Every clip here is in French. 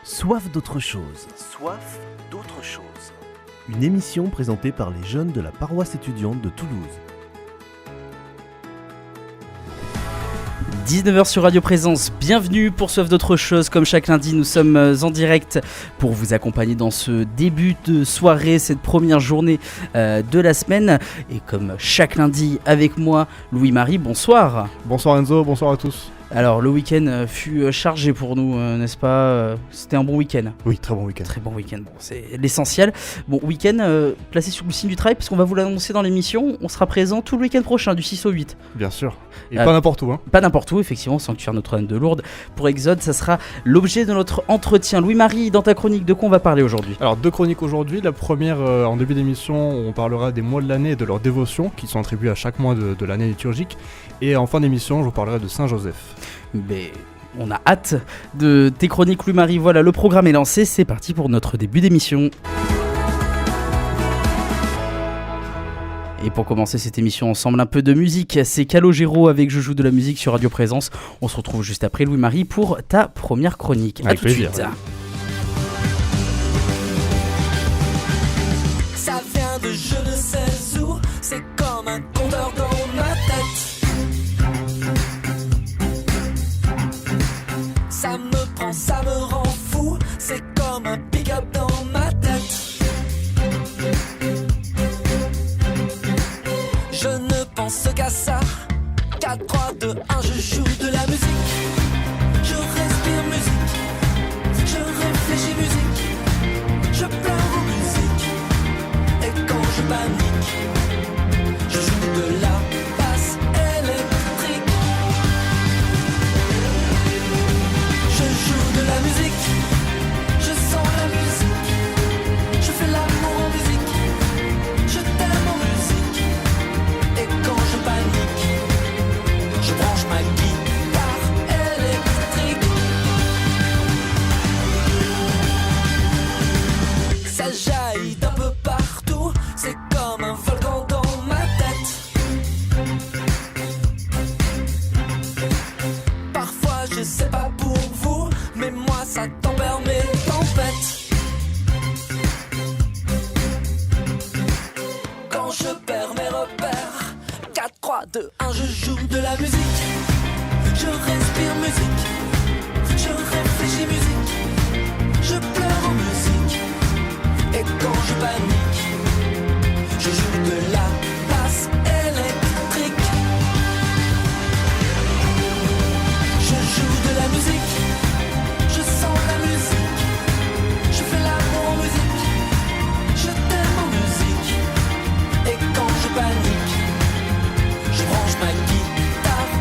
Soif d'autre chose. Soif d'autre chose. Une émission présentée par les jeunes de la paroisse étudiante de Toulouse. 19h sur Radio Présence, bienvenue pour Soif d'autre chose. Comme chaque lundi, nous sommes en direct pour vous accompagner dans ce début de soirée, cette première journée de la semaine. Et comme chaque lundi, avec moi, Louis-Marie, bonsoir. Bonsoir Enzo, bonsoir à tous. Alors le week-end fut chargé pour nous, n'est-ce pas ? C'était un bon week-end. Oui, très bon week-end. Très bon week-end, bon, c'est l'essentiel. Bon, week-end placé sous le signe du travail, parce qu'on va vous l'annoncer dans l'émission. On sera présent tout le week-end prochain, du 6 au 8. Bien sûr. Et pas n'importe où. Pas n'importe où, effectivement, sanctuaire Notre-Dame de Lourdes. Pour Exode, ça sera l'objet de notre entretien. Louis-Marie, dans ta chronique, de quoi on va parler aujourd'hui ? Alors, deux chroniques aujourd'hui. La première, en début d'émission, on parlera des mois de l'année et de leurs dévotions, qui sont attribuées à chaque mois de l'année liturgique. Et en fin d'émission, je vous parlerai de Saint-Joseph. Mais on a hâte de tes chroniques, Louis-Marie. Voilà, le programme est lancé, c'est parti pour notre début d'émission. Et pour commencer cette émission ensemble, un peu de musique. C'est Calogero avec Je joue de la musique sur Radio Présence. On se retrouve juste après, Louis-Marie, pour ta première chronique. Avec à tout de plaisir. suite. Ça vient de je ne sais où, c'est comme un compteur dans ma tête. Ça me prend, ça me rend fou, c'est comme un pick-up dans ma tête. Je ne pense qu'à ça, 4, 3, 2, 1, je joue de la musique. Je respire musique, je réfléchis musique, je pleure en musique. Et quand je panique, je joue de la basse électrique. Je joue de la musique, je sens la musique, je fais l'amour en musique, je t'aime en musique. Et quand je panique, je branche ma guitare électrique. Ça jaillit d'un peu partout, c'est comme un volcan dans ma tête. Parfois je sais pas pour vous, mais moi ça tempère mes tempêtes. Quand je perds mes repères, 4, 3, 2, 1, je joue de la musique. Je respire musique, je réfléchis musique, je pleure en musique. Et quand je panique, je joue de la basse électrique. Je joue de la musique, je sens la musique, je fais l'amour en musique, je t'aime en musique. Et quand je panique, je branche ma guitare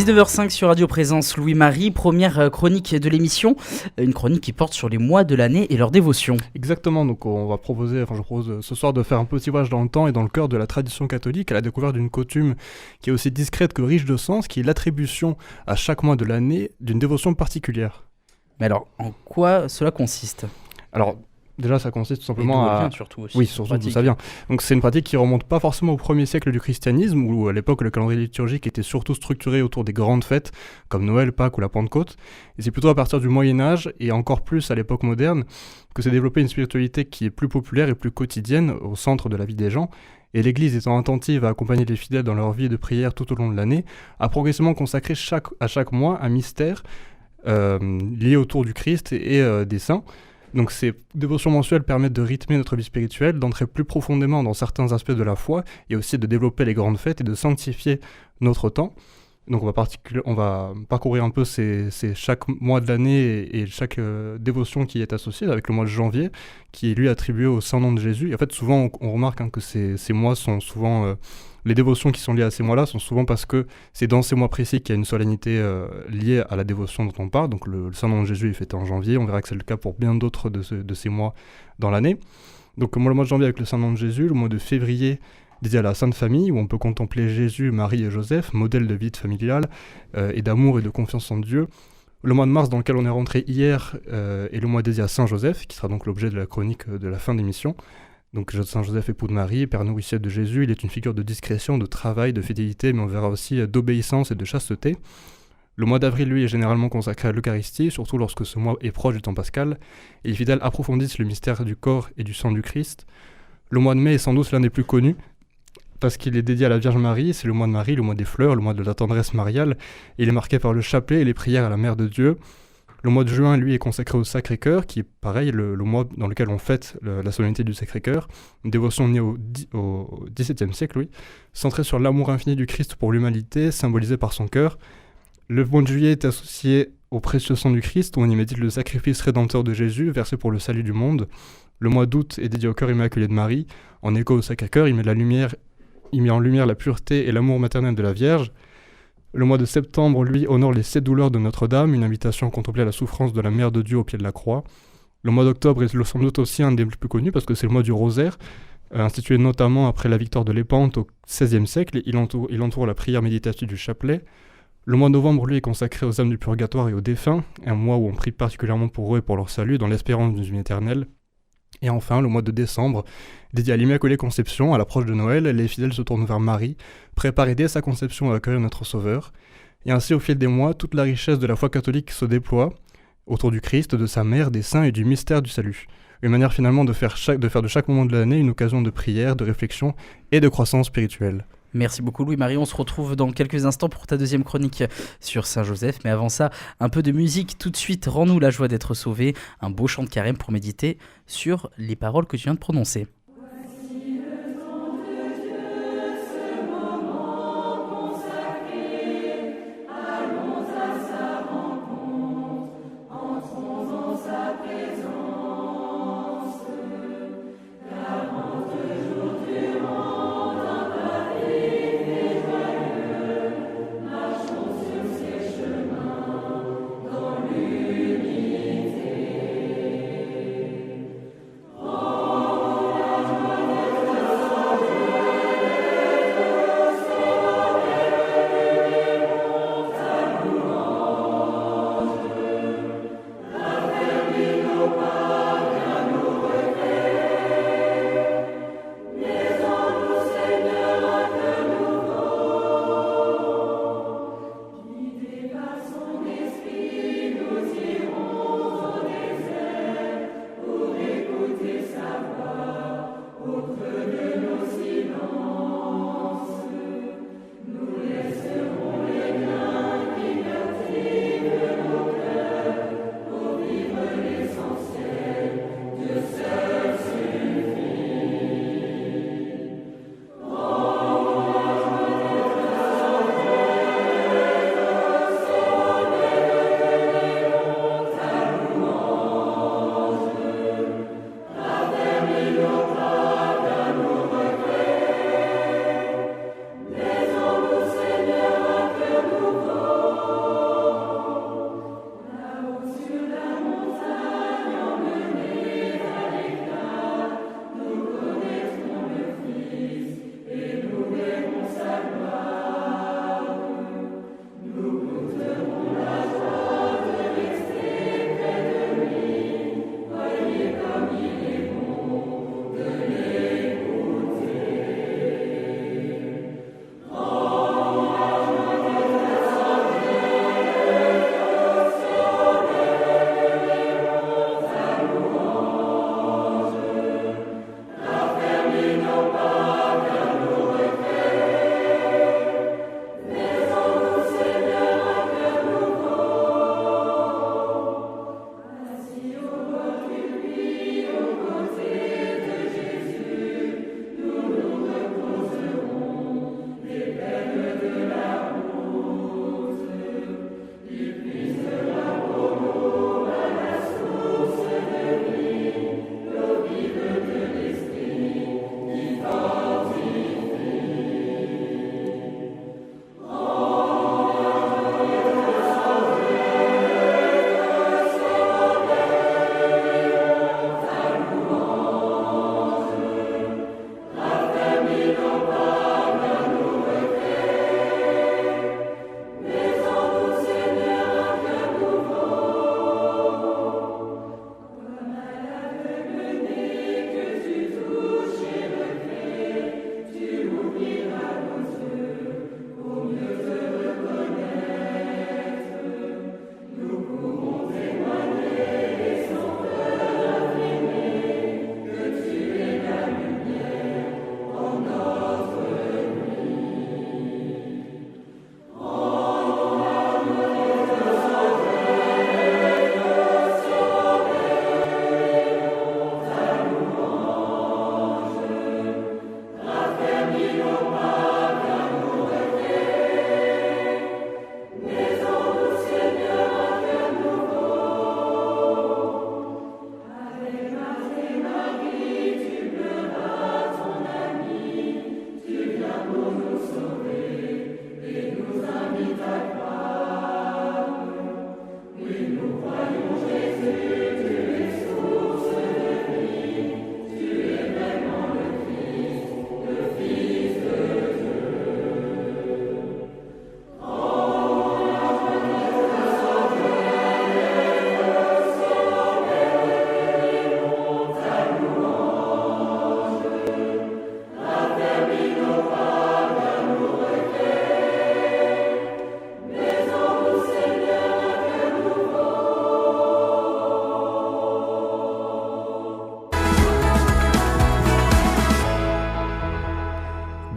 19h05 sur Radio Présence, Louis-Marie, première chronique de l'émission, une chronique qui porte sur les mois de l'année et leur dévotion. Exactement, donc je propose ce soir de faire un petit voyage dans le temps et dans le cœur de la tradition catholique à la découverte d'une coutume qui est aussi discrète que riche de sens, qui est l'attribution à chaque mois de l'année d'une dévotion particulière. Mais alors, en quoi cela consiste ? Alors, déjà, ça consiste tout simplement à... surtout aussi. Oui, surtout d'où ça vient. Donc c'est une pratique qui remonte pas forcément au 1er siècle du christianisme, où à l'époque le calendrier liturgique était surtout structuré autour des grandes fêtes, comme Noël, Pâques ou la Pentecôte. Et c'est plutôt à partir du Moyen-Âge, et encore plus à l'époque moderne, que s'est développée une spiritualité qui est plus populaire et plus quotidienne, au centre de la vie des gens. Et l'Église, étant attentive à accompagner les fidèles dans leur vie de prière tout au long de l'année, a progressivement consacré à chaque mois un mystère lié autour du Christ et des saints. Donc ces dévotions mensuelles permettent de rythmer notre vie spirituelle, d'entrer plus profondément dans certains aspects de la foi, et aussi de développer les grandes fêtes et de sanctifier notre temps. Donc on va parcourir un peu chaque mois de l'année et chaque dévotion qui est associée, avec le mois de janvier, qui est lui attribué au Saint-Nom de Jésus. Et en fait, souvent on remarque que ces mois sont souvent... les dévotions qui sont liées à ces mois-là sont souvent parce que c'est dans ces mois précis qu'il y a une solennité liée à la dévotion dont on parle. Donc le Saint-Nom de Jésus est fêté en janvier, on verra que c'est le cas pour bien d'autres de ces mois dans l'année. Donc le mois de janvier avec le Saint-Nom de Jésus, le mois de février dédié à la Sainte Famille, où on peut contempler Jésus, Marie et Joseph, modèle de vie familiale et d'amour et de confiance en Dieu. Le mois de mars dans lequel on est rentré hier est le mois dédié à Saint Joseph, qui sera donc l'objet de la chronique de la fin d'émission. Donc Saint Joseph, époux de Marie, père nourricier de Jésus, il est une figure de discrétion, de travail, de fidélité, mais on verra aussi d'obéissance et de chasteté. Le mois d'avril, lui, est généralement consacré à l'Eucharistie, surtout lorsque ce mois est proche du temps pascal, et les fidèles approfondissent le mystère du corps et du sang du Christ. Le mois de mai est sans doute l'un des plus connus, parce qu'il est dédié à la Vierge Marie, c'est le mois de Marie, le mois des fleurs, le mois de la tendresse mariale, et il est marqué par le chapelet et les prières à la Mère de Dieu. Le mois de juin, lui, est consacré au Sacré-Cœur, qui est pareil, le mois dans lequel on fête la solennité du Sacré-Cœur, une dévotion née au XVIIe siècle, oui, centrée sur l'amour infini du Christ pour l'humanité, symbolisé par son cœur. Le mois de juillet est associé au précieux sang du Christ, où on y médite le sacrifice rédempteur de Jésus, versé pour le salut du monde. Le mois d'août est dédié au cœur immaculé de Marie. En écho au Sacré-Cœur, il met en lumière la pureté et l'amour maternel de la Vierge. Le mois de septembre, lui, honore les 7 douleurs de Notre-Dame, une invitation à contempler la souffrance de la Mère de Dieu au pied de la croix. Le mois d'octobre est sans doute aussi un des plus connus, parce que c'est le mois du rosaire, institué notamment après la victoire de Lépante au XVIe siècle. Il entoure la prière méditative du chapelet. Le mois de novembre, lui, est consacré aux âmes du purgatoire et aux défunts, un mois où on prie particulièrement pour eux et pour leur salut, dans l'espérance d'une vie éternelle. Et enfin, le mois de décembre, dédié à l'Immaculée Conception, à l'approche de Noël, les fidèles se tournent vers Marie, préparés dès sa conception à accueillir notre Sauveur. Et ainsi, au fil des mois, toute la richesse de la foi catholique se déploie autour du Christ, de sa mère, des saints et du mystère du salut. Une manière finalement de faire de chaque moment de l'année une occasion de prière, de réflexion et de croissance spirituelle. Merci beaucoup Louis-Marie, on se retrouve dans quelques instants pour ta deuxième chronique sur Saint-Joseph. Mais avant ça, un peu de musique tout de suite, rends-nous la joie d'être sauvés. Un beau chant de carême pour méditer sur les paroles que tu viens de prononcer.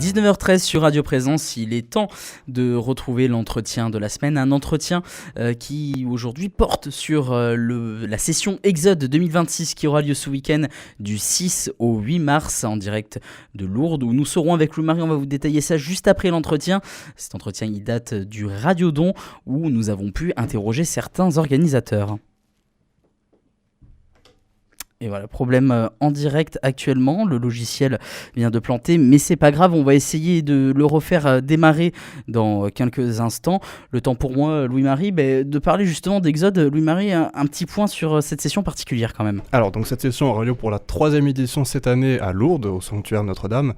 19h13 sur Radio Présence, il est temps de retrouver l'entretien de la semaine, un entretien qui aujourd'hui porte sur la session Exode 2026 qui aura lieu ce week-end du 6 au 8 mars en direct de Lourdes où nous serons avec Louis-Marie, on va vous détailler ça juste après l'entretien. Cet entretien il date du Radiodon où nous avons pu interroger certains organisateurs. Et voilà, problème en direct actuellement, le logiciel vient de planter, mais c'est pas grave, on va essayer de le refaire démarrer dans quelques instants. Le temps pour moi, Louis-Marie, de parler justement d'Exode. Louis-Marie, un petit point sur cette session particulière quand même. Alors, donc cette session aura lieu pour la 3e édition cette année à Lourdes, au sanctuaire Notre-Dame.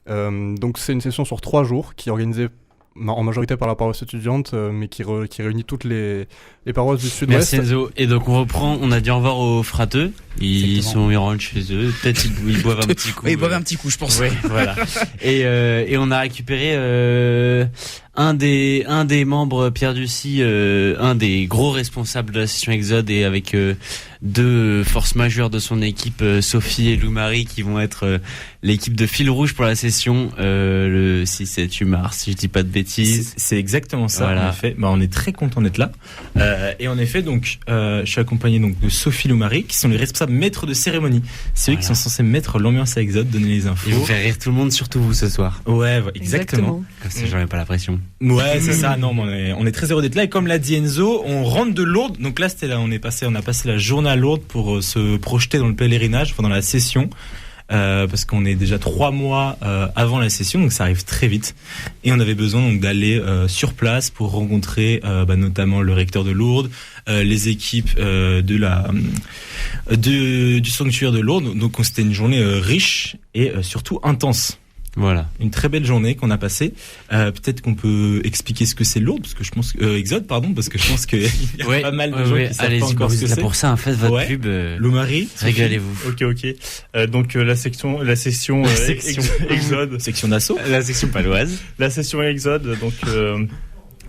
Donc c'est une session sur 3 jours qui est organisée en majorité par la paroisse étudiante, mais qui réunit toutes les paroisses du sud-ouest. Merci Enzo. Et donc on a dit au revoir aux frateux. Ils rentrent chez eux. Peut-être ils boivent un petit coup. Oui, ils boivent un petit coup, je pense. Oui, voilà. Et on a récupéré un des membres, Pierre Ducy, un des gros responsables de la session Exode, et avec 2 forces majeures de son équipe, Sophie et Lou-Marie, qui vont être l'équipe de fil rouge pour la session le 6-7 mars, si je dis pas de bêtises. C'est exactement ça, voilà. En effet. On est très content d'être là. Et en effet, donc, je suis accompagné donc de Sophie Lou-Marie, qui sont les responsables maîtres de cérémonie. C'est eux qui sont censés mettre l'ambiance à Exode, donner les infos. Ils vont faire rire tout le monde, surtout vous ce soir. Ouais, exactement. Comme ça, j'en ai pas la pression. Ouais, c'est ça. Non, on est très heureux d'être là. Et comme l'a dit Enzo, on rentre de Lourdes. Donc là, on a passé la journée à Lourdes pour se projeter dans le pèlerinage, dans la session. Parce qu'on est déjà 3 mois avant la session, donc ça arrive très vite. Et on avait besoin donc d'aller sur place pour rencontrer notamment le recteur de Lourdes, les équipes du sanctuaire de Lourdes. Donc c'était une journée riche et surtout intense. Voilà. Une très belle journée qu'on a passée. Peut-être qu'on peut expliquer ce que c'est Lourdes, parce que je pense Exode, pardon, parce que je pense qu'il y a pas mal de gens qui savent pas encore ce que c'est. Pour ça, faites votre pub. Lou-Marie, régalez-vous. Ok. Donc la session Exode. Section d'assaut. La section paloise. La session Exode, donc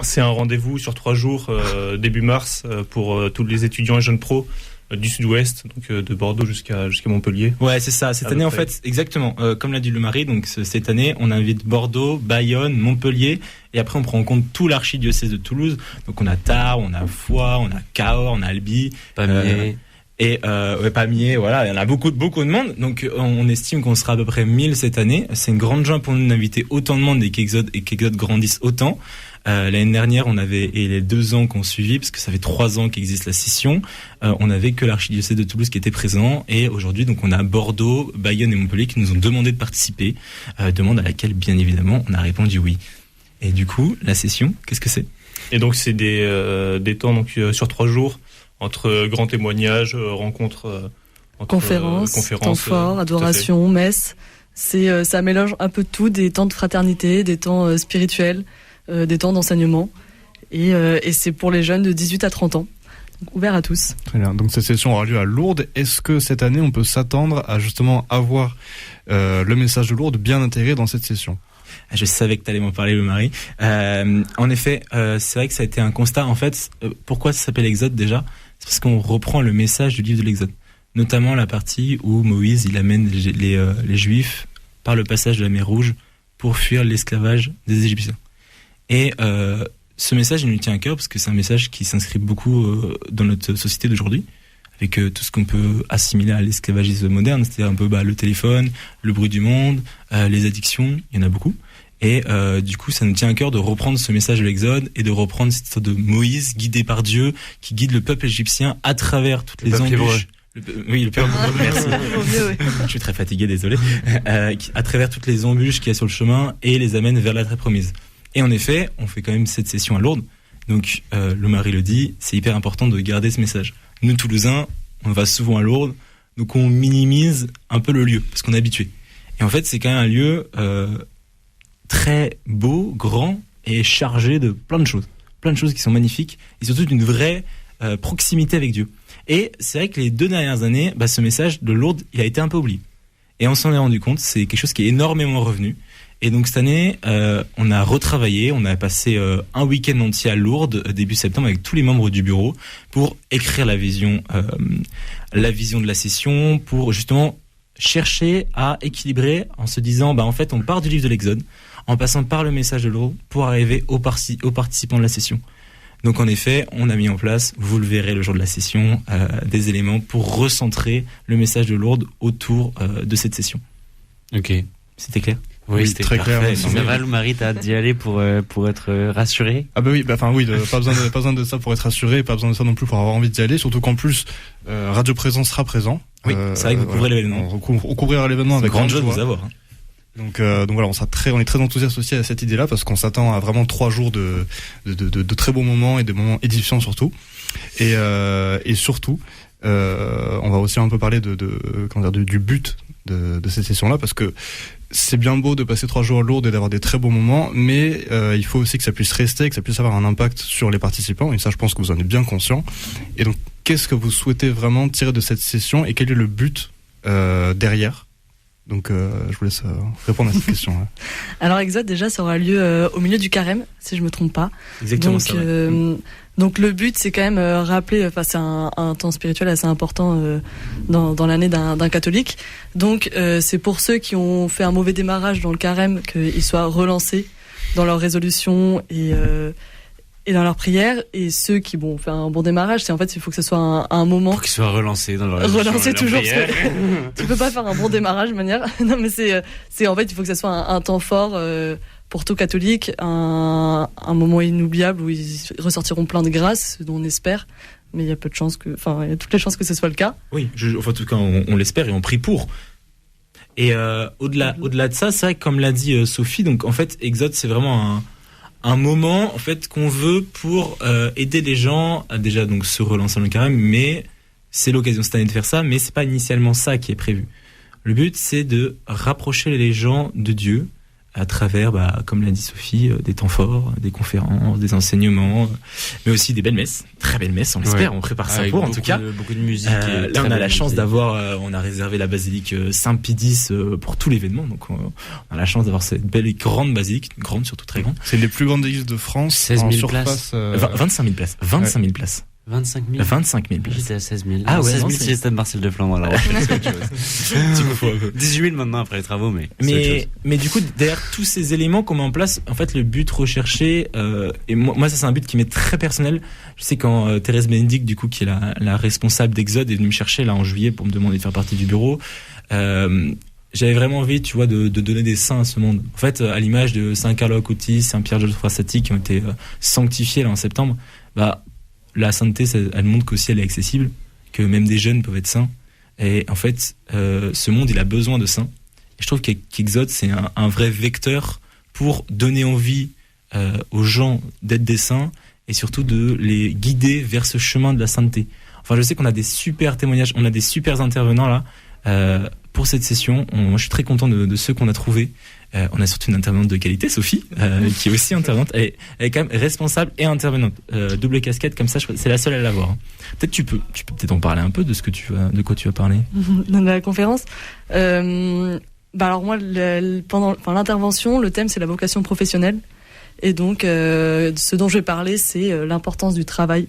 c'est un rendez-vous sur 3 jours début mars pour tous les étudiants et jeunes pros du sud-ouest, donc de Bordeaux jusqu'à Montpellier. Ouais, c'est ça. Cette année, en fait, exactement. Comme l'a dit Louis-Marie, donc cette année, on invite Bordeaux, Bayonne, Montpellier, et après on prend en compte tout l'archidiocèse de Toulouse. Donc on a Tarbes, on a Foix, on a Cahors, on a Albi, Pamiers. Pamiers, voilà, il y en a beaucoup de monde. Donc on estime qu'on sera à peu près 1000 cette année. C'est une grande joie pour nous d'inviter autant de monde et qu'Exode grandisse autant. L'année dernière, et les 2 ans qu'on suivit, parce que ça fait 3 ans qu'existe la session, on n'avait que l'archidiocèse de Toulouse qui était présent, et aujourd'hui, donc, on a Bordeaux, Bayonne et Montpellier qui nous ont demandé de participer, demande à laquelle, bien évidemment, on a répondu oui. Et du coup, la session, qu'est-ce que c'est ? Et donc, c'est des temps donc, sur 3 jours, entre grands témoignages, rencontres, conférences, temps forts, adoration, messe. Ça mélange un peu de tout, des temps de fraternité, des temps spirituels, des temps d'enseignement, et c'est pour les jeunes de 18 à 30 ans, donc ouvert à tous. Très bien, donc cette session aura lieu à Lourdes. Est-ce que cette année on peut s'attendre à justement avoir le message de Lourdes bien intégré dans cette session ? Je savais que tu allais m'en parler, Louis-Marie. En effet, c'est vrai que ça a été un constat. En fait, pourquoi ça s'appelle Exode déjà ? C'est parce qu'on reprend le message du livre de l'Exode, notamment la partie où Moïse il amène les Juifs par le passage de la mer Rouge pour fuir l'esclavage des Égyptiens. Et ce message, il nous tient à cœur parce que c'est un message qui s'inscrit beaucoup dans notre société d'aujourd'hui, avec tout ce qu'on peut assimiler à l'esclavagisme moderne, c'est-à-dire un peu le téléphone, le bruit du monde, les addictions, il y en a beaucoup. Et du coup, ça nous tient à cœur de reprendre ce message de l'Exode et de reprendre cette sorte de Moïse guidé par Dieu qui guide le peuple égyptien à travers toutes les embûches. Le peuple merci. Je suis très fatigué, désolé. À travers toutes les embûches qu'il y a sur le chemin et les amène vers la terre promise. Et en effet, on fait quand même cette session à Lourdes. Donc, Louis-Marie le dit, c'est hyper important de garder ce message. Nous, Toulousains, on va souvent à Lourdes, donc on minimise un peu le lieu, parce qu'on est habitué. Et en fait, c'est quand même un lieu très beau, grand et chargé de plein de choses qui sont magnifiques, et surtout d'une vraie proximité avec Dieu. Et c'est vrai que les 2 dernières années, ce message de Lourdes, il a été un peu oublié. Et on s'en est rendu compte, c'est quelque chose qui est énormément revenu. Et donc cette année, on a retravaillé, on a passé un week-end entier à Lourdes, début septembre, avec tous les membres du bureau, pour écrire la vision de la session, pour justement chercher à équilibrer en se disant, en fait, on part du livre de l'Exode, en passant par le message de l'Ordre pour arriver aux participants de la session. Donc en effet, on a mis en place, vous le verrez le jour de la session, des éléments pour recentrer le message de Lourdes autour de cette session. Ok. C'était clair ? Oui, c'était très parfait. clair. Ça va, Lou-Marie, t'as hâte d'y aller pour être rassuré? Ah bah oui, pas besoin de ça pour être rassuré, pas besoin de ça non plus pour avoir envie d'y aller, surtout qu'en plus, Radio Présence sera présent. Oui, c'est vrai que vous couvrez l'événement. On couvrira l'événement avec grande joie de vous avoir. Donc voilà, on est très enthousiaste aussi à cette idée-là parce qu'on s'attend à vraiment 3 jours de très beaux moments et de moments édifiants surtout. Et surtout, on va aussi un peu parler du but de cette session-là parce que c'est bien beau de passer 3 jours à Lourdes et d'avoir des très beaux moments, mais il faut aussi que ça puisse rester, que ça puisse avoir un impact sur les participants. Et ça, je pense que vous en êtes bien conscient. Et donc, qu'est-ce que vous souhaitez vraiment tirer de cette session et quel est le but derrière? Donc je vous laisse répondre à cette question. Alors Exode, déjà, ça aura lieu au milieu du carême, si je me trompe pas. Exactement. Donc, ça, ouais. Donc le but, c'est quand même rappeler, c'est un temps spirituel assez important dans l'année d'un catholique. Donc c'est pour ceux qui ont fait un mauvais démarrage dans le carême qu'ils soient relancés dans leur résolution et dans leur prière, et ceux qui ont fait un bon démarrage, c'est en fait il faut que ce soit un moment pour qu'ils soient relancés dans leur résolution. Relancer toujours parce que tu peux pas faire un bon démarrage de manière. Non mais c'est en fait il faut que ce soit un temps fort pour tout catholique, un moment inoubliable où ils ressortiront plein de grâces, ce dont on espère. Mais il y a peu de chances il y a toutes les chances que ce soit le cas. Oui, en tout cas on l'espère et on prie pour. Et au-delà de ça, c'est vrai que comme l'a dit Sophie, donc en fait Exode c'est vraiment un moment en fait qu'on veut pour aider les gens à déjà donc se relancer dans le carême, mais c'est l'occasion cette année de faire ça, mais c'est pas initialement ça qui est prévu. Le but c'est de rapprocher les gens de Dieu à travers, comme l'a dit Sophie, des temps forts, des conférences, des enseignements, mais aussi des belles messes, très belles messes, on l'espère, on prépare ça pour en tout cas. Beaucoup de musique. Là on a la chance d'avoir, on a réservé la basilique Saint-Pie X pour tout l'événement, donc on a la chance d'avoir cette belle et grande basilique, grande surtout très grande. C'est les plus grandes églises de France, 16 000 places. 25 000 places, 25 000 places. 25 000 places. J'étais à 16 000. Ah ouais, 16 000 c'est le stade Marcel de Flandre, alors. 18 000 maintenant après les travaux, mais du coup, derrière tous ces éléments qu'on met en place, en fait, le but recherché, et moi, ça c'est un but qui m'est très personnel. Je sais quand Thérèse Bénédicte, du coup, qui est la responsable d'Exode, est venue me chercher là en juillet pour me demander de faire partie du bureau, j'avais vraiment envie, tu vois, de donner des saints à ce monde. En fait, à l'image de Saint Carlo Acutis, Saint Pierre Geoffroy Satie, qui ont été sanctifiés là en septembre, la sainteté, elle montre qu'aussi elle est accessible, que même des jeunes peuvent être saints. Et en fait, ce monde, il a besoin de saints. Et je trouve qu'Exode, c'est un vrai vecteur pour donner envie aux gens d'être des saints et surtout de les guider vers ce chemin de la sainteté. Enfin, je sais qu'on a des super témoignages, on a des super intervenants là pour cette session. Moi, je suis très content de ceux qu'on a trouvés. On a surtout une intervenante de qualité, Sophie, qui est aussi intervenante. Elle est quand même responsable et intervenante. Double casquette, comme ça, c'est la seule à l'avoir. Peut-être tu peux peut-être en parler un peu de quoi tu vas parler. Dans la conférence. Alors moi, pendant l'intervention, le thème c'est la vocation professionnelle. Et donc, ce dont je vais parler, c'est l'importance du travail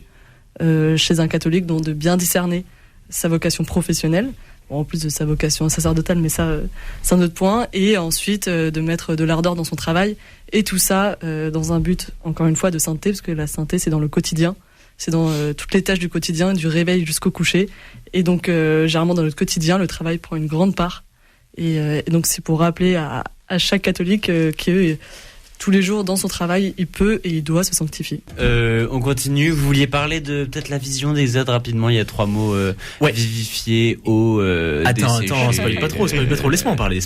chez un catholique, donc de bien discerner sa vocation professionnelle. En plus de sa vocation sacerdotale, mais ça, c'est un autre point. Et ensuite, de mettre de l'ardeur dans son travail. Et tout ça dans un but, encore une fois, de sainteté, parce que la sainteté, c'est dans le quotidien. C'est dans toutes les tâches du quotidien, du réveil jusqu'au coucher. Et donc, généralement, dans notre quotidien, le travail prend une grande part. Et donc, c'est pour rappeler à chaque catholique que tous les jours, dans son travail, il peut et il doit se sanctifier. On continue. Vous vouliez parler de peut-être la vision d'Exode rapidement. Il y a 3 mots. Vivifier, eau, Attends, spoil pas trop. Laisse-moi en parler.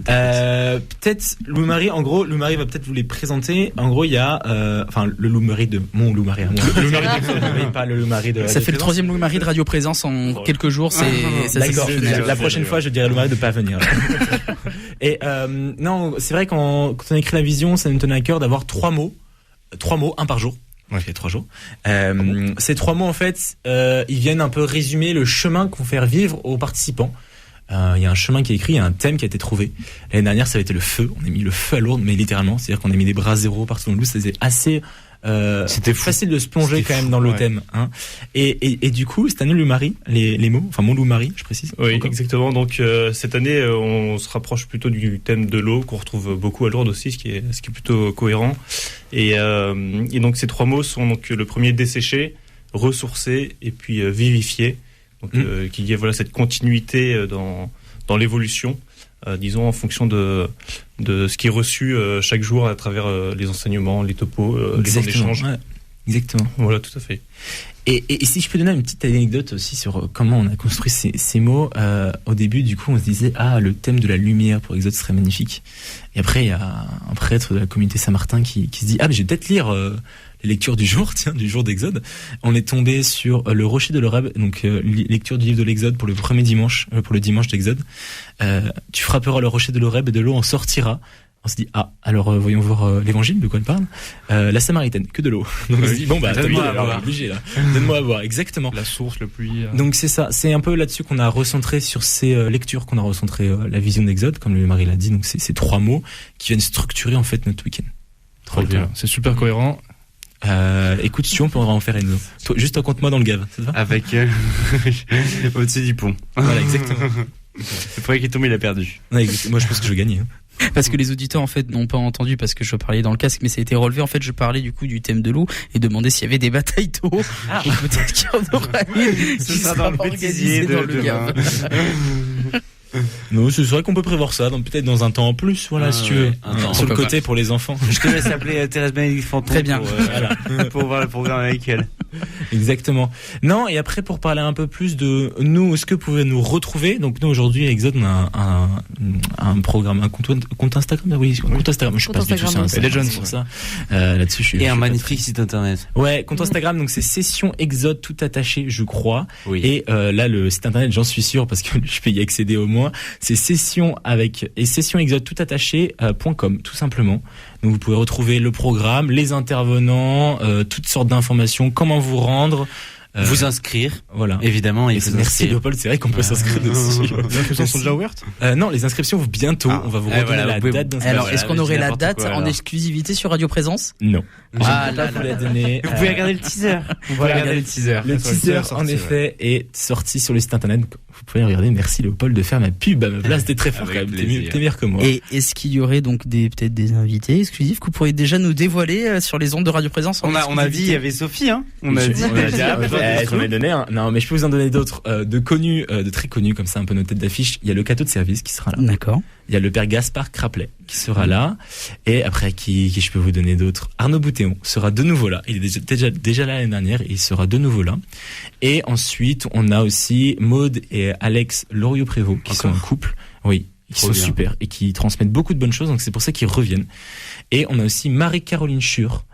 Peut-être Lou-Marie. En gros, Lou-Marie va peut-être vous les présenter. En gros, il y a, le Lou-Marie de mon Lou-Marie. Le Lou-Marie de pas le Lou-Marie de. Ça fait le 3e Lou-Marie de Radio Présence en quelques jours. C'est exceptionnel. La prochaine fois, je dirais à Lou-Marie de pas venir. Et non, c'est vrai quand on a écrit la vision, ça nous tenait à cœur d'avoir 3 mots, un par jour. Ouais, fait 3 jours. Ces 3 mots, en fait, ils viennent un peu résumer le chemin qu'on fait vivre aux participants. Il y a un chemin qui est écrit, il y a un thème qui a été trouvé. L'année dernière, ça avait été le feu. On a mis le feu à Lourdes, mais littéralement, c'est-à-dire qu'on a mis des bras zéro partout dans le loup. C'était assez C'était facile de se plonger quand même dans le thème. Hein. Et du coup, cette année, le Marie, les mots, enfin mon loup Marie, je précise. Oui, exactement. Donc cette année, on se rapproche plutôt du thème de l'eau qu'on retrouve beaucoup à Lourdes aussi, ce qui est plutôt cohérent. Et donc ces 3 mots sont donc le premier dessécher, ressourcer et puis vivifier. Donc qu'il y ait voilà cette continuité dans l'évolution, disons en fonction de ce qui est reçu chaque jour à travers les enseignements, les topos, les temps d'échange. Ouais, exactement. Voilà, tout à fait. Et si je peux donner une petite anecdote aussi sur comment on a construit ces mots, au début, du coup, on se disait le thème de la lumière pour Exode serait magnifique. Et après, il y a un prêtre de la communauté Saint-Martin qui se dit mais je vais peut-être lire les lectures du jour, du jour d'Exode. On est tombé sur le rocher de l'Horeb, donc lecture du livre de l'Exode pour le premier dimanche, pour le dimanche d'Exode. Tu frapperas le rocher de l'Horeb et de l'eau en sortira. On se dit alors voyons voir l'évangile, de quoi elle parle. La Samaritaine, que de l'eau. Donc on se dit donne-moi à boire. Obligé là. Donne-moi à boire, exactement. La source, le puits. Donc c'est ça, c'est un peu là-dessus qu'on a recentré sur ces lectures, qu'on a recentré la vision d'Exode, comme le Marie l'a dit. Donc c'est ces 3 mots qui viennent structurer en fait notre week-end. Trop bien, c'est super cohérent. Écoute, si on peut en faire une. Toi, juste raconte-moi dans le gave, ça te va? Avec au-dessus du pont. Voilà, exactement. Le premier qui est tombé, il a perdu. Ouais, moi, je pense que je vais gagner. Parce que les auditeurs en fait n'ont pas entendu parce que je parlais dans le casque, mais ça a été relevé. En fait, je parlais du coup du thème de l'eau et demandais s'il y avait des batailles d'eau. Et peut-être qu'il y en aura une qui sera organisée dans le gave. Non, c'est vrai qu'on peut prévoir ça, donc peut-être dans un temps en plus, voilà, si tu veux. Sur le côté pour les enfants. Je te laisse appeler Thérèse Bénédicte Fanton. Très bien. Pour voir le programme avec elle. Exactement. Non, et après pour parler un peu plus de nous, est-ce que vous pouvez nous retrouver? Donc nous aujourd'hui à Exode, on a un programme, un compte Instagram. Oui, compte Instagram. Je suis pas du tout sur Legends pour ça. Là-dessus, je suis. Et un magnifique site internet. Ouais, compte Instagram. Donc c'est Session Exode tout attaché, je crois. Oui. Et là le site internet, j'en suis sûr parce que je peux y accéder au moins. C'est sessionexode tout attaché.com tout simplement. Donc vous pouvez retrouver le programme, les intervenants, toutes sortes d'informations, comment vous rendre. Vous inscrire, voilà. Évidemment. Merci Léopold, c'est vrai qu'on peut s'inscrire dessus. Les inscriptions sont déjà ouvertes Non, les inscriptions bientôt. On va vous redonner la date d'inscription. Alors, est-ce qu'on aurait la date en exclusivité sur Radio Présence? Non. Là, vous la donner. Vous pouvez regarder le teaser. Vous pouvez regarder le teaser. Le teaser, en effet, est sorti sur le site internet. Vous pouvez regarder. Merci Léopold de faire ma pub à ma place. T'es très fort quand même. T'es meilleur que moi. Et est-ce qu'il y aurait donc peut-être des invités exclusifs que vous pourriez déjà nous dévoiler sur les ondes de Radio Présence? On a dit, il y avait Sophie, hein. On a dit. On m'a donné un. Non, mais je peux vous en donner d'autres, de connus, de très connus comme ça, un peu nos têtes d'affiche. Il y a le cateau de service qui sera là. D'accord. Il y a le père Gaspard Craplet qui sera là. Et après, qui je peux vous donner d'autres? Arnaud Boutéon sera de nouveau là. Il est déjà là l'année dernière et il sera de nouveau là. Et ensuite, on a aussi Maude et Alex Loriot-Prévost qui sont un couple. Oui. Qui sont super et qui transmettent beaucoup de bonnes choses. Donc c'est pour ça qu'ils reviennent. Et on a aussi Marie-Caroline Schur,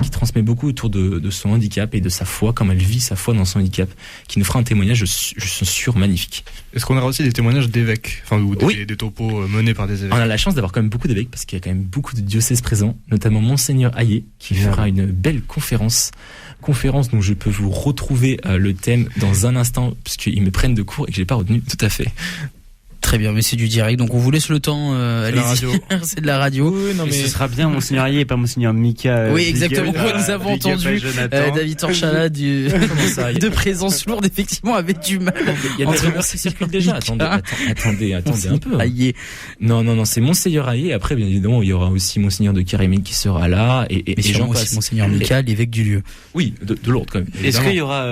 qui transmet beaucoup autour de son handicap et de sa foi, comme elle vit sa foi dans son handicap, qui nous fera un témoignage, je suis sûr, magnifique. Est-ce qu'on aura aussi des témoignages d'évêques, ou des topos menés par des évêques? On a la chance d'avoir quand même beaucoup d'évêques, parce qu'il y a quand même beaucoup de diocèses présents, notamment Monseigneur Hayé, qui fera une belle conférence dont je peux vous retrouver le thème dans un instant, parce qu'ils me prennent de court et que j'ai pas retenu tout à fait. Très bien, mais c'est du direct, donc on vous laisse le temps. Allez-y, c'est de la radio. Oui, non, mais ce sera bien Monseigneur Hayé et pas Monseigneur Mika. Oui, exactement. Nous avons entendu David Torchala de Présence Lourde, effectivement, avait du mal. Il y a des rumeurs qui circulent déjà. Attendez un peu. Hayé. Non, c'est Monseigneur Hayé. Après, bien évidemment, il y aura aussi Monseigneur de Kérémie qui sera là. Et j'en passe. Monseigneur Mika, l'évêque du lieu. Oui, de Lourdes quand même. Est-ce qu'il y aura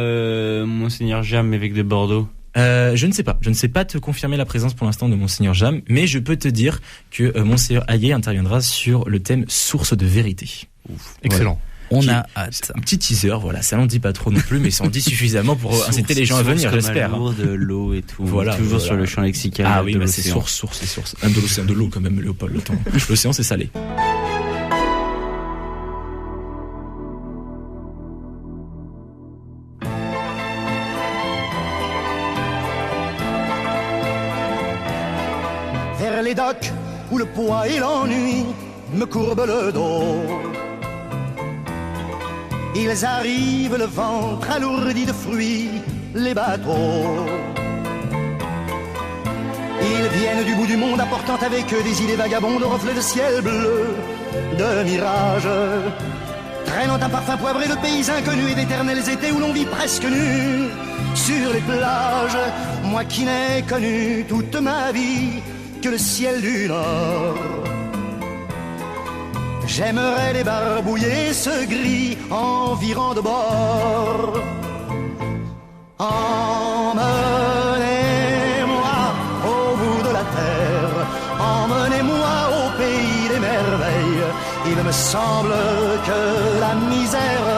Monseigneur Jam, évêque de Bordeaux? Je ne sais pas. Je ne sais pas te confirmer la présence pour l'instant de Monseigneur Jam, mais je peux te dire que Monseigneur Hayé interviendra sur le thème source de vérité. Ouf, excellent. Voilà. On a hâte. Un petit teaser, voilà, ça n'en dit pas trop non plus, mais ça en dit suffisamment pour inciter les gens à venir, j'espère. De l'eau et tout. Voilà, toujours sur le champ lexical. Ah oui, c'est source. Un de l'océan, de l'eau quand même, Léopold. L'océan, c'est salé. Vers les docks où le poids et l'ennui me courbent le dos. Ils arrivent le ventre alourdi de fruits, les bateaux. Ils viennent du bout du monde apportant avec eux des idées vagabondes, reflets de ciel bleu, de mirages. traînant un parfum poivré de pays inconnus et d'éternels étés où l'on vit presque nu sur les plages. Moi qui n'ai connu toute ma vie que le ciel du Nord. J'aimerais débarbouiller ce gris environ de bord. Emmenez-moi au bout de la terre, emmenez-moi au pays des merveilles. Il me semble que la misère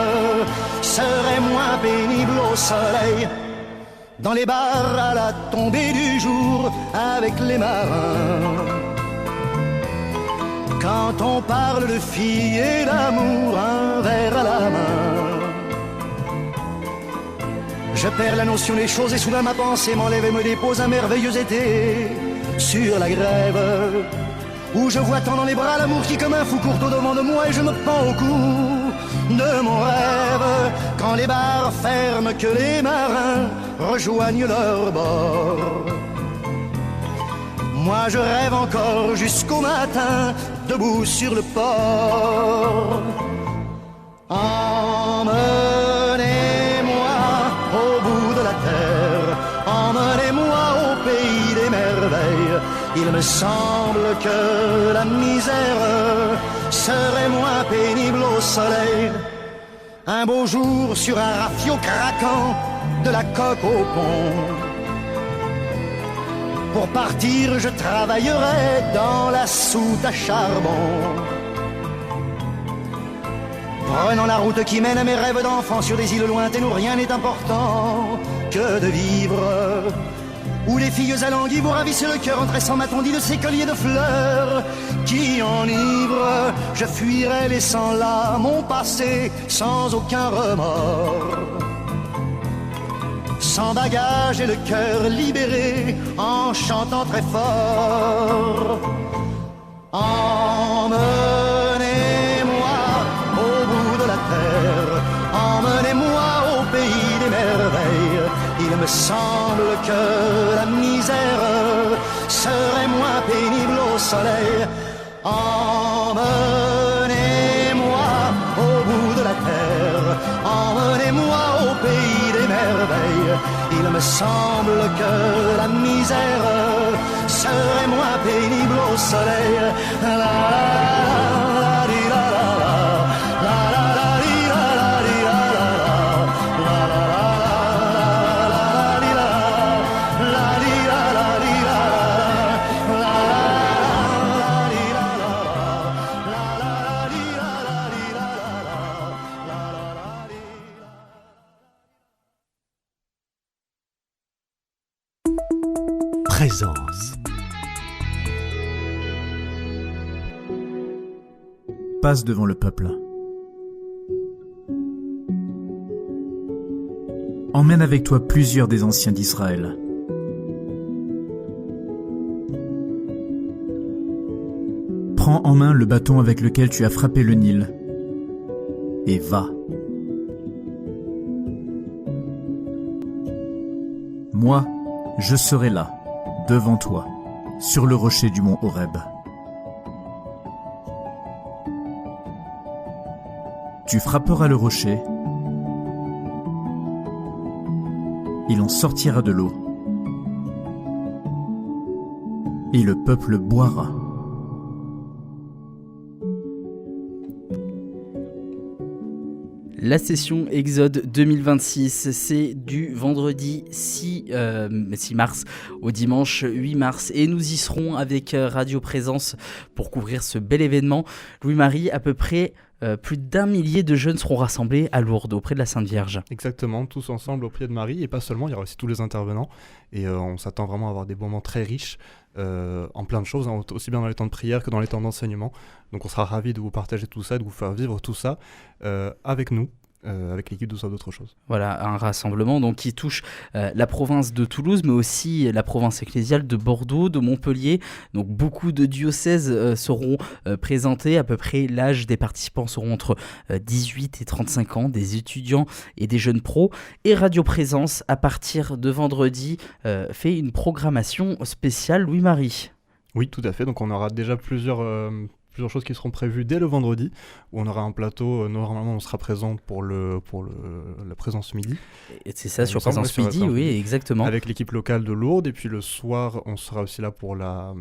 serait moins pénible au soleil. Dans les bars à la tombée du jour avec les marins. Quand on parle de filles et d'amour, un verre à la main. Je perds la notion des choses et soudain ma pensée m'enlève et me dépose un merveilleux été sur la grève. Où je vois tant dans les bras l'amour qui comme un fou court au devant de moi et je me pends au cou de mon rêve. Quand les bars ferment, que les marins rejoignent leur bord. Moi je rêve encore jusqu'au matin, debout sur le port. Emmenez-moi au bout de la terre, emmenez-moi au pays des merveilles. Il me semble que la misère serait moins pénible au soleil. Un beau jour sur un rafio craquant, de la coque au pont. Pour partir, je travaillerai dans la soute à charbon. Prenant la route qui mène à mes rêves d'enfant sur des îles lointaines où rien n'est important que de vivre. Où les filles alanguies vous ravissent le cœur en tressant ma tondie de ces colliers de fleurs qui enivrent. Je fuirai laissant là mon passé sans aucun remords. Sans bagage et le cœur libéré en chantant très fort. Emmenez-moi au bout de la terre, emmenez-moi au pays des merveilles. Il me semble que la misère serait moins pénible au soleil. Emmenez-moi au bout de la terre, emmenez-moi au pays des merveilles. Il me semble que la misère serait moins pénible au soleil. La la la di la la la la la di la la di la la la la la di la la di la la di la la di la la di la Présence. Passe devant le peuple. Emmène avec toi plusieurs des anciens d'Israël. Prends en main le bâton avec lequel tu as frappé le Nil et va. Moi, je serai là, devant toi, sur le rocher du mont Horeb. Tu frapperas le rocher, il en sortira de l'eau, et le peuple boira. La session Exode 2026, c'est du vendredi 6 mars au dimanche 8 mars et nous y serons avec Radio Présence pour couvrir ce bel événement. Louis-Marie, à peu près plus d'1 millier de jeunes seront rassemblés à Lourdes auprès de la Sainte Vierge. Exactement, tous ensemble au pied de Marie et pas seulement, il y aura aussi tous les intervenants et on s'attend vraiment à avoir des moments très riches en plein de choses, hein, aussi bien dans les temps de prière que dans les temps d'enseignement. Donc on sera ravis de vous partager tout ça, de vous faire vivre tout ça avec nous. Avec l'équipe de Soif d'autre chose. Voilà, un rassemblement donc, qui touche la province de Toulouse, mais aussi la province ecclésiale de Bordeaux, de Montpellier. Donc beaucoup de diocèses seront présentés. À peu près l'âge des participants seront entre 18 et 35 ans, des étudiants et des jeunes pros. Et Radio Présence, à partir de vendredi, fait une programmation spéciale Louis-Marie. Oui, tout à fait. Donc on aura déjà plusieurs plusieurs choses qui seront prévues dès le vendredi, où on aura un plateau, normalement on sera présent pour la présence midi. Et c'est ça, sur présence midi, oui, exactement. Avec l'équipe locale de Lourdes, et puis le soir, on sera aussi là pour la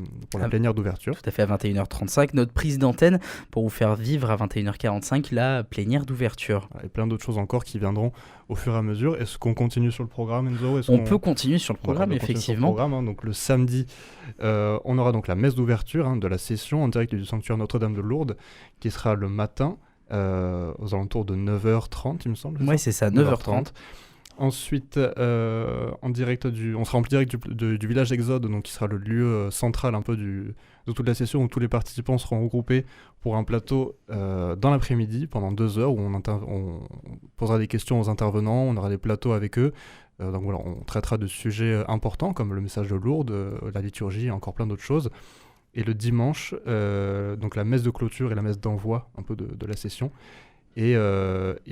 plénière d'ouverture. Tout à fait, à 21h35, notre prise d'antenne pour vous faire vivre à 21h45 la plénière d'ouverture. Et plein d'autres choses encore qui viendront au fur et à mesure. Est-ce qu'on continue sur le programme, Enzo? On peut continuer sur le programme, effectivement. Donc le samedi, on aura donc la messe d'ouverture de la session en direct du sanctuaire Notre-Dame de Lourdes, qui sera le matin aux alentours de 9h30, il me semble. Oui, c'est ça, 9h30. Ensuite, on sera en direct du village Exode, donc qui sera le lieu central un peu de toute la session, où tous les participants seront regroupés pour un plateau dans l'après-midi pendant 2 heures, où on posera des questions aux intervenants, on aura des plateaux avec eux. Donc voilà, on traitera de sujets importants comme le message de Lourdes, la liturgie et encore plein d'autres choses. Et le dimanche, donc la messe de clôture et la messe d'envoi un peu de la session. Et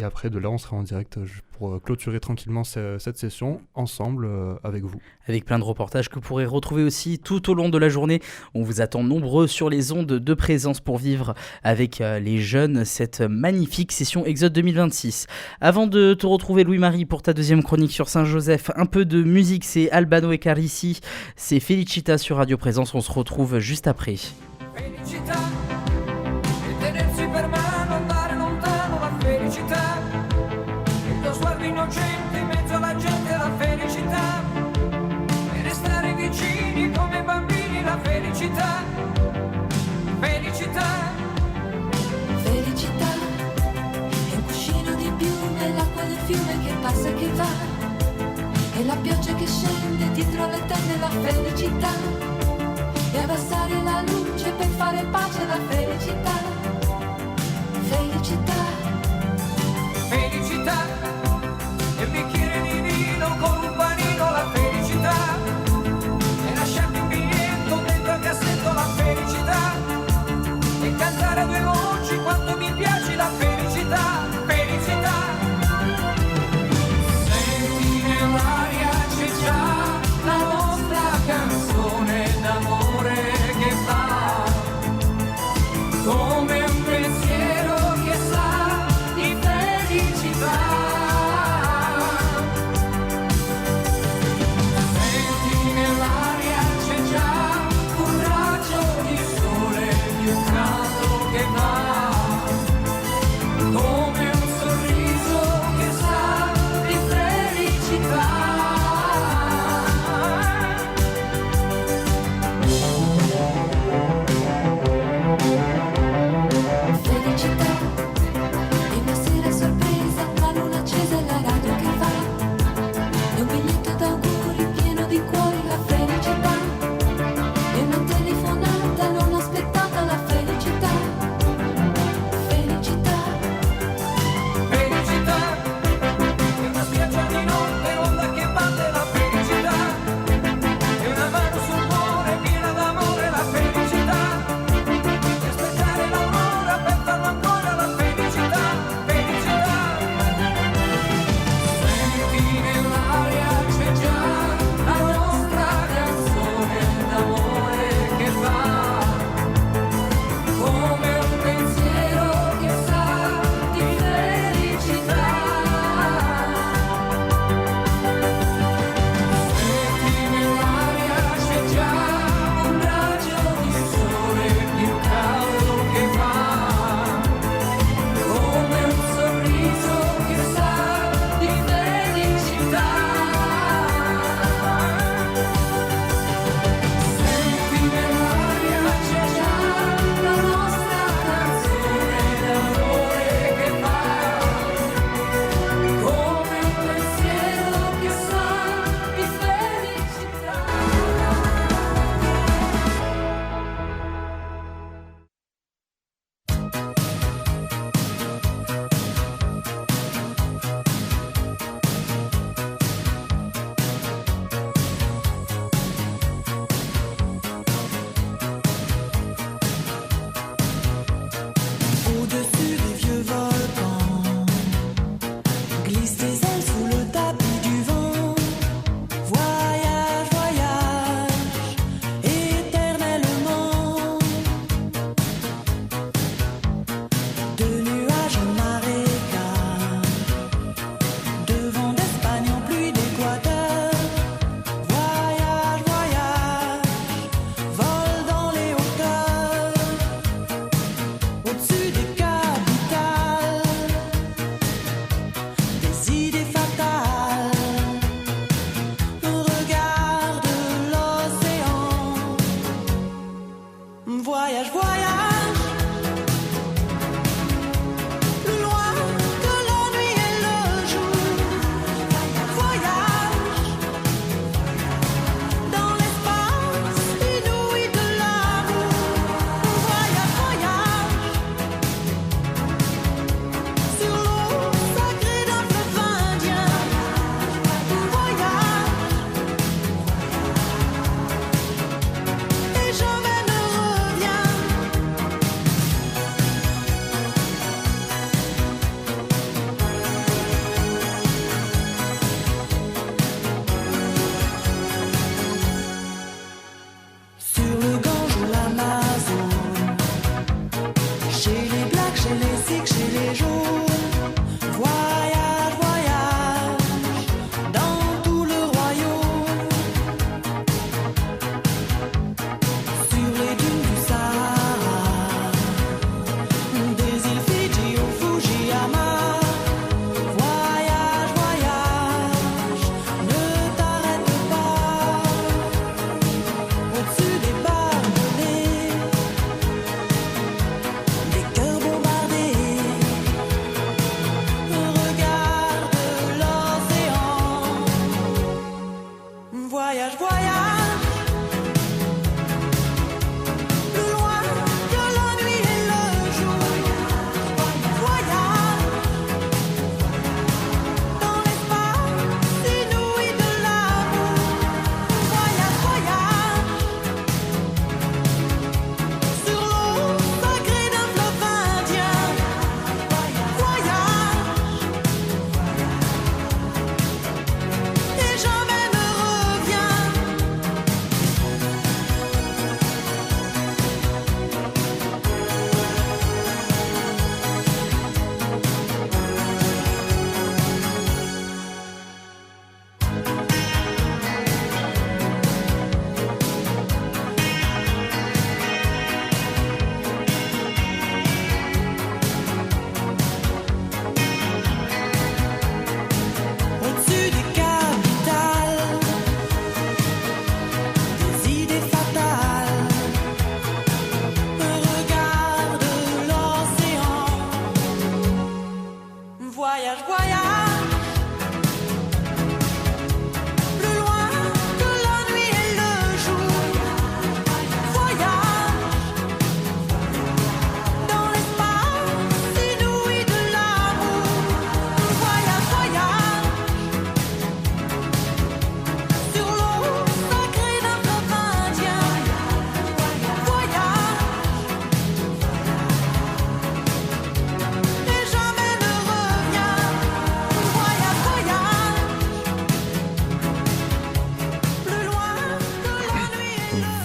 après, de là, on sera en direct pour clôturer tranquillement cette session ensemble avec vous. Avec plein de reportages que vous pourrez retrouver aussi tout au long de la journée. On vous attend nombreux sur les ondes de présence pour vivre avec les jeunes cette magnifique session Exode 2026. Avant de te retrouver, Louis-Marie, pour ta deuxième chronique sur Saint-Joseph, un peu de musique, c'est Albano et Carissi, c'est Felicita sur Radio Présence. On se retrouve juste après. Felicità, e tenersi per mano, andare lontano, la felicità, il tuo sguardo innocente in mezzo alla gente, la felicità, e restare vicini come bambini, la felicità, felicità. Felicità, è un cuscino di piume, l'acqua del fiume che passa e che va, e la pioggia che scende dietro le tende, la felicità. E abbassare la luce per fare pace, la felicità, felicità. Felicità, e un bicchiere di vino con un panino, la felicità, e lasciarti un biglietto dentro al cassetto, la felicità, e cantare a 2 voci quanto mi piace, la felicità, felicità. Senti nell'aria c'è già la nostra canzone,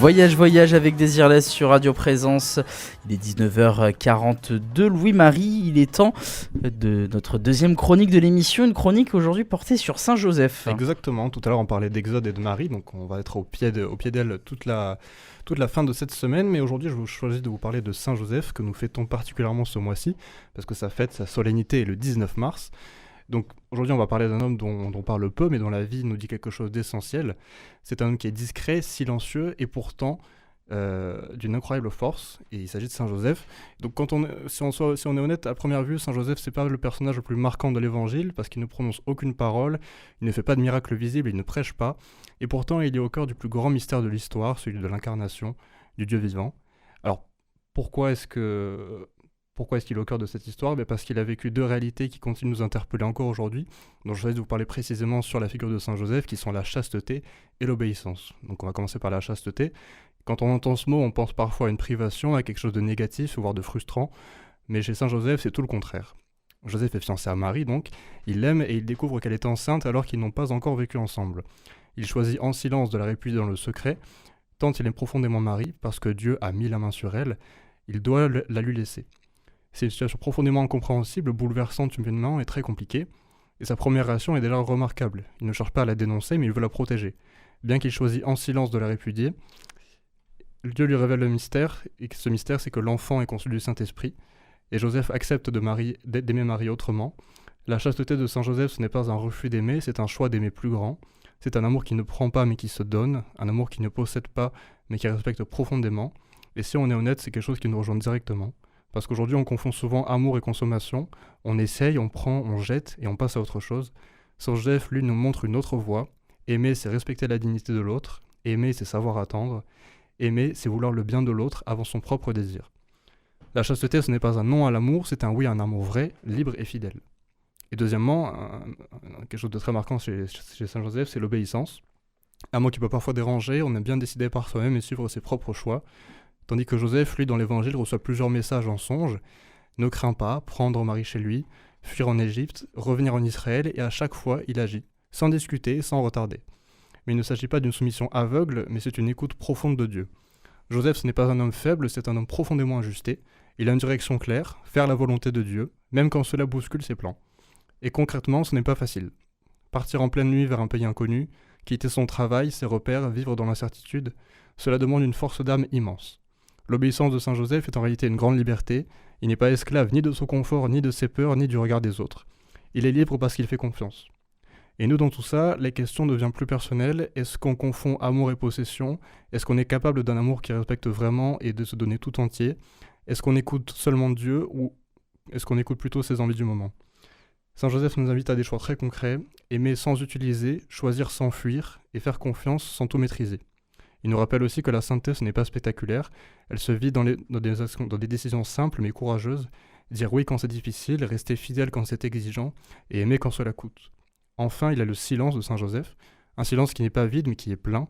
Voyage avec Désirless sur Radio Présence. Il est 19h42. Louis-Marie, il est temps de notre deuxième chronique de l'émission. Une chronique aujourd'hui portée sur Saint-Joseph. Exactement. Tout à l'heure, on parlait d'Exode et de Marie. Donc, on va être au pied d'elle toute la fin de cette semaine. Mais aujourd'hui, je vous choisis de vous parler de Saint-Joseph, que nous fêtons particulièrement ce mois-ci, parce que sa fête, sa solennité est le 19 mars. Donc aujourd'hui on va parler d'un homme dont on parle peu mais dont la vie nous dit quelque chose d'essentiel. C'est un homme qui est discret, silencieux et pourtant d'une incroyable force, et il s'agit de Saint Joseph. Donc si on est honnête, à première vue, Saint Joseph c'est pas le personnage le plus marquant de l'évangile parce qu'il ne prononce aucune parole, il ne fait pas de miracle visible, il ne prêche pas, et pourtant il est au cœur du plus grand mystère de l'histoire, celui de l'incarnation du Dieu vivant. Alors pourquoi est-ce qu'il est au cœur de cette histoire ? Parce qu'il a vécu deux réalités qui continuent de nous interpeller encore aujourd'hui. Donc je vais vous parler précisément sur la figure de Saint Joseph, qui sont la chasteté et l'obéissance. Donc on va commencer par la chasteté. Quand on entend ce mot, on pense parfois à une privation, à quelque chose de négatif, voire de frustrant. Mais chez Saint Joseph, c'est tout le contraire. Joseph est fiancé à Marie, donc il l'aime et il découvre qu'elle est enceinte alors qu'ils n'ont pas encore vécu ensemble. Il choisit en silence de la répudier dans le secret, tant il aime profondément Marie, parce que Dieu a mis la main sur elle, il doit la lui laisser. C'est une situation profondément incompréhensible, bouleversante humainement et très compliquée. Et sa première réaction est déjà remarquable. Il ne cherche pas à la dénoncer, mais il veut la protéger. Bien qu'il choisit en silence de la répudier, Dieu lui révèle le mystère, et ce mystère c'est que l'enfant est conçu du Saint-Esprit. Et Joseph accepte d'aimer Marie autrement. La chasteté de Saint Joseph, ce n'est pas un refus d'aimer, c'est un choix d'aimer plus grand. C'est un amour qui ne prend pas mais qui se donne, un amour qui ne possède pas mais qui respecte profondément. Et si on est honnête, c'est quelque chose qui nous rejoint directement. Parce qu'aujourd'hui, on confond souvent amour et consommation. On essaye, on prend, on jette et on passe à autre chose. Saint Joseph, lui, nous montre une autre voie. Aimer, c'est respecter la dignité de l'autre. Aimer, c'est savoir attendre. Aimer, c'est vouloir le bien de l'autre avant son propre désir. La chasteté, ce n'est pas un non à l'amour, c'est un oui à un amour vrai, libre et fidèle. Et deuxièmement, quelque chose de très marquant chez Saint Joseph, c'est l'obéissance. Un mot qui peut parfois déranger, on aime bien décider par soi-même et suivre ses propres choix. Tandis que Joseph, lui, dans l'Évangile, reçoit plusieurs messages en songe. Ne crains pas, prendre Marie chez lui, fuir en Égypte, revenir en Israël, et à chaque fois, il agit, sans discuter, sans retarder. Mais il ne s'agit pas d'une soumission aveugle, mais c'est une écoute profonde de Dieu. Joseph, ce n'est pas un homme faible, c'est un homme profondément ajusté. Il a une direction claire, faire la volonté de Dieu, même quand cela bouscule ses plans. Et concrètement, ce n'est pas facile. Partir en pleine nuit vers un pays inconnu, quitter son travail, ses repères, vivre dans l'incertitude, cela demande une force d'âme immense. L'obéissance de Saint Joseph est en réalité une grande liberté. Il n'est pas esclave ni de son confort, ni de ses peurs, ni du regard des autres. Il est libre parce qu'il fait confiance. Et nous, dans tout ça, les questions deviennent plus personnelles. Est-ce qu'on confond amour et possession ? Est-ce qu'on est capable d'un amour qui respecte vraiment et de se donner tout entier ? Est-ce qu'on écoute seulement Dieu ou est-ce qu'on écoute plutôt ses envies du moment ? Saint Joseph nous invite à des choix très concrets, aimer sans utiliser, choisir sans fuir et faire confiance sans tout maîtriser. Il nous rappelle aussi que la sainteté, ce n'est pas spectaculaire, elle se vit dans des décisions simples mais courageuses, dire oui quand c'est difficile, rester fidèle quand c'est exigeant, et aimer quand cela coûte. Enfin, il a le silence de Saint Joseph, un silence qui n'est pas vide mais qui est plein.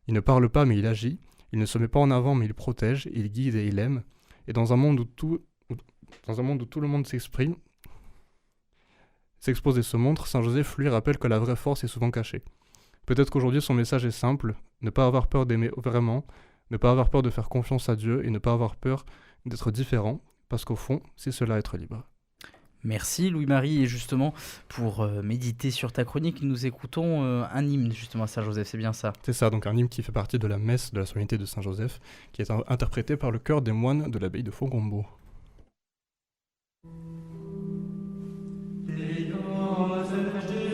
Il ne parle pas mais il agit, il ne se met pas en avant mais il protège, il guide et il aime. Et dans un monde où tout le monde s'exprime, s'expose et se montre, Saint Joseph lui rappelle que la vraie force est souvent cachée. Peut-être qu'aujourd'hui son message est simple, ne pas avoir peur d'aimer vraiment, ne pas avoir peur de faire confiance à Dieu et ne pas avoir peur d'être différent, parce qu'au fond, c'est cela être libre. Merci Louis-Marie, et justement pour méditer sur ta chronique, nous écoutons un hymne justement à Saint-Joseph, c'est bien ça ? C'est ça, donc un hymne qui fait partie de la messe de la solennité de Saint-Joseph, qui est interprété par le chœur des moines de l'abbaye de Fongombo. As tu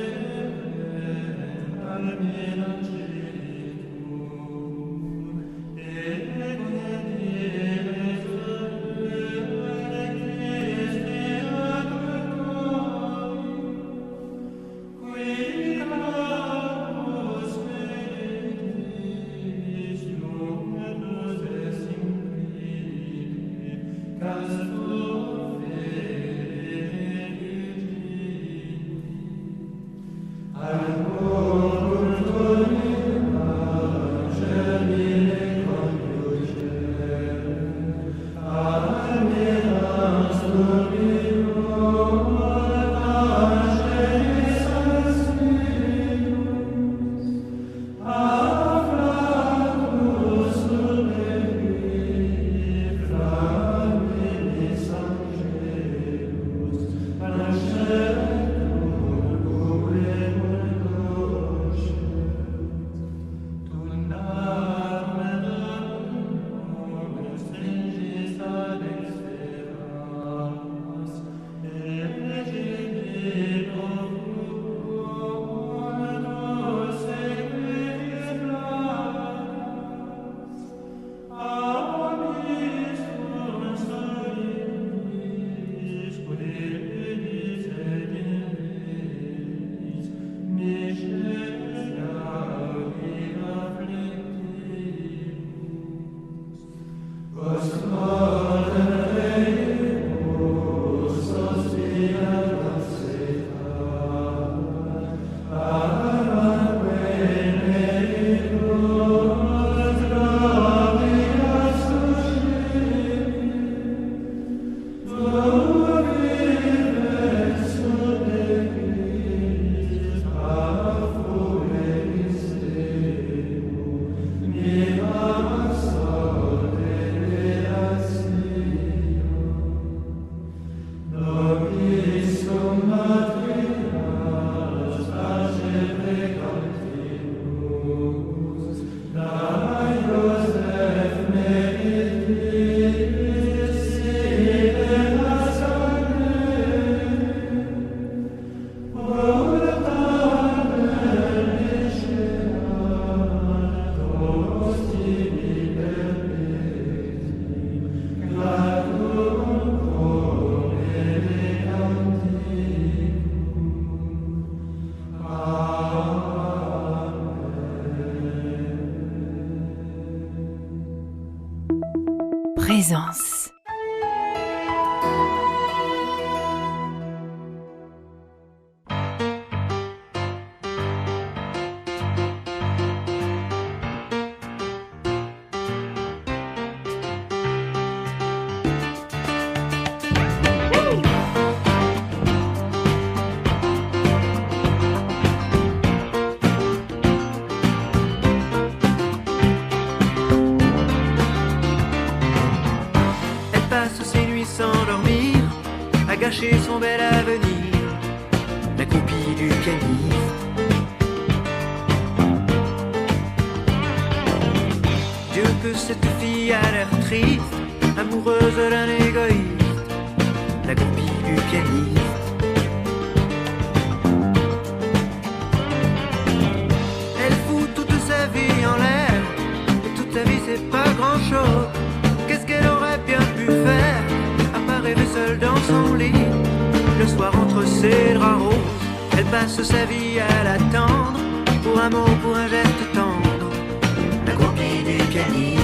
Présence. Gâcher son bel avenir, la copie du pianiste. Dieu que cette fille a l'air triste, amoureuse d'un égoïste, la copie du pianiste. Elle fout toute sa vie en l'air, et toute sa vie c'est pas grand chose. Qu'est-ce qu'elle aurait bien pu faire? Rêver seule dans son lit, le soir entre ses draps roses. Elle passe sa vie à l'attendre, pour un mot, pour un geste tendre, la copie du pianiste.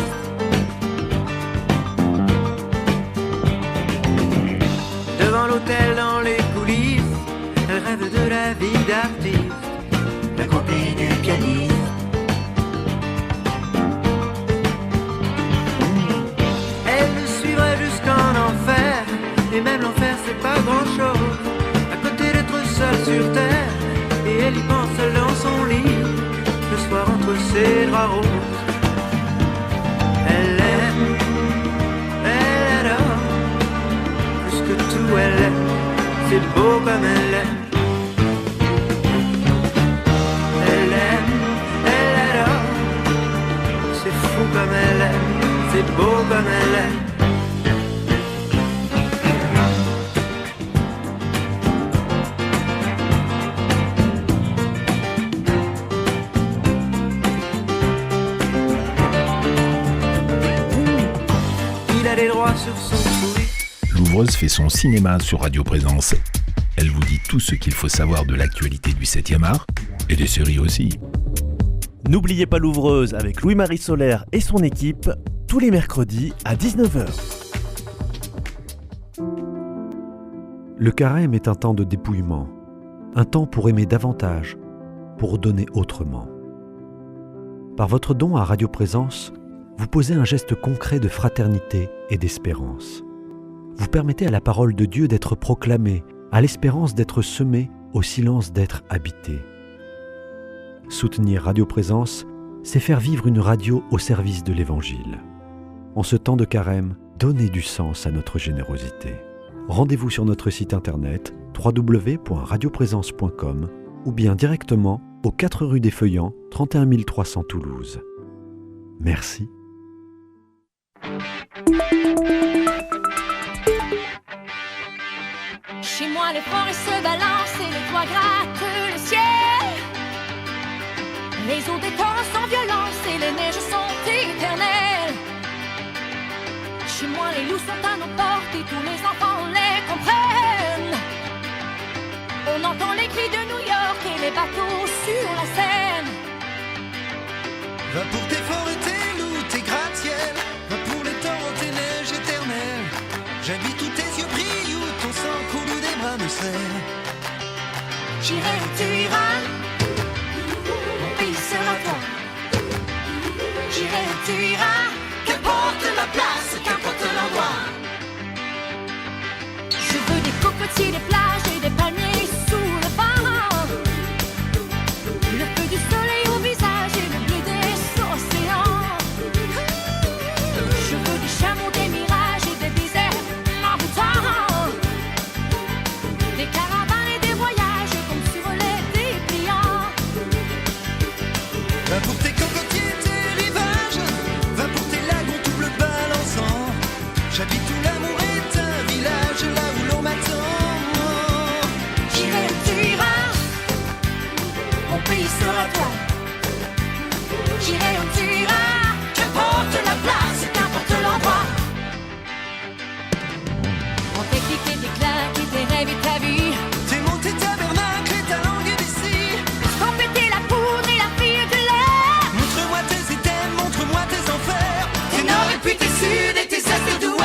Devant l'hôtel, dans les coulisses, elle rêve de la vie d'artiste, la copie du pianiste. Elle le suivrait jusqu'en enfer, et même l'enfer c'est pas grand chose, à côté d'être seule sur terre, et elle y pense seule dans son lit, le soir entre ses draps roses. Elle aime, elle adore, plus que tout elle aime, c'est beau comme elle aime. Elle aime, elle adore, c'est fou comme elle aime, c'est beau comme elle aime. L'ouvreuse fait son cinéma sur Radio Présence. Elle vous dit tout ce qu'il faut savoir de l'actualité du 7e art et des séries aussi. N'oubliez pas l'ouvreuse avec Louis-Marie Solaire et son équipe tous les mercredis à 19h. Le carême est un temps de dépouillement, un temps pour aimer davantage, pour donner autrement. Par votre don à Radio Présence, vous posez un geste concret de fraternité et d'espérance. Vous permettez à la parole de Dieu d'être proclamée, à l'espérance d'être semée, au silence d'être habitée. Soutenir Radio Présence, c'est faire vivre une radio au service de l'Évangile. En ce temps de carême, donnez du sens à notre générosité. Rendez-vous sur notre site internet www.radioprésence.com ou bien directement aux 4 rue des Feuillants, 31 300 Toulouse. Merci. Chez moi les forêts se balancent et les toits grattent le ciel. Les eaux des torrents sans violence et les neiges sont éternelles. Chez moi les loups sont à nos portes et tous les enfants les comprennent. On entend les cris de New York et les bateaux sur la Seine. Va pour tes forêts, tes loups, tes gratte-ciel. Va pour les torrents, tes neiges éternelles. J'habite où tes yeux brillent, où ton sang coule, où des bras me serrent. J'irai où tu iras, mon pays sera toi. J'irai où tu iras, qu'importe la place, qu'importe l'endroit. Je veux des cocotiers, des plages et des palmiers sous le vent. Le feu du soleil au visage et le bleu des océans. puis tes sud et tes est d'ouest.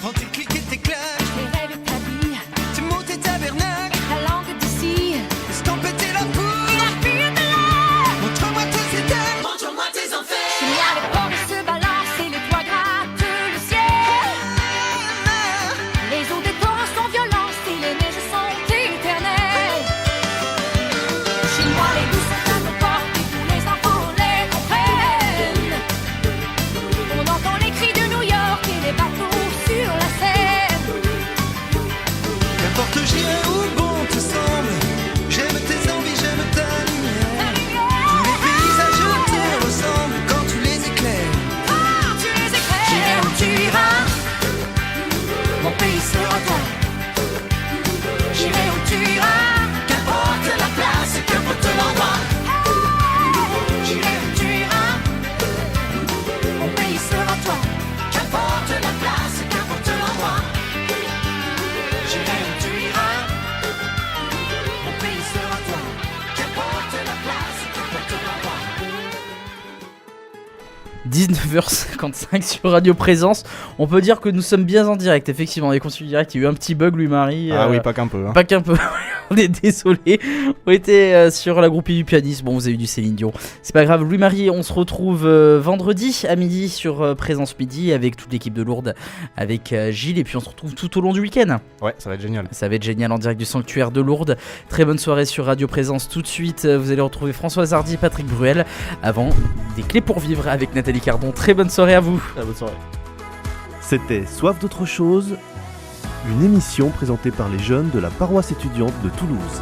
Prends tes clics et tes claques, Les règles de ta vie, tes mots, tes tabernacles, la langue d'ici, laisse tempêter leur cours. la fille de l'air. Montre-moi tous tes thèmes, Montre-moi tes enfers. Il y a les ports qui se balancent et les toits grattent le ciel. Les eaux des torrents sont violentes et les neiges sont éternelles. Chez moi, les loups sont à nos portes et tous les enfants les comprennent. On entend les cris de New York et les bateaux sur la Seine. qu'importe j'irai où bon te semble. J'aime tes envies, j'aime ta lumière. Tous les paysages te ressemblent quand tu les éclaires. Tu les éclaires. J'irai où tu iras, Mon pays sera toi. j'irai où tu iras. Qu'importe la place, qu'importe l'endroit. J'irai où tu iras. Mon pays sera toi. Qu'importe la place, qu'importe l'endroit. J'irai où tu iras. Mon pays sera toi. Qu'importe la place, qu'importe l'endroit. 19h55 sur Radio Présence. On peut dire que nous sommes bien en direct. Effectivement, on est continu direct. Il y a eu un petit bug, Louis-Marie. Ah oui, pas qu'un peu. Hein. Pas qu'un peu. On est désolé. On était sur la groupie du pianiste. Bon, vous avez eu du Céline Dion. C'est pas grave. Louis-Marie, on se retrouve vendredi à midi sur Présence Midi avec toute l'équipe de Lourdes, avec Gilles. Et puis on se retrouve tout au long du week-end. Ouais, ça va être génial. Ça va être génial en direct du sanctuaire de Lourdes. Très bonne soirée sur Radio Présence. Tout de suite, vous allez retrouver Françoise Hardy, Patrick Bruel. Avant, des clés pour vivre avec Nathalie Cardon. Très bonne soirée à vous. Bonne soirée. C'était Soif d'autre chose, une émission présentée par les jeunes de la paroisse étudiante de Toulouse.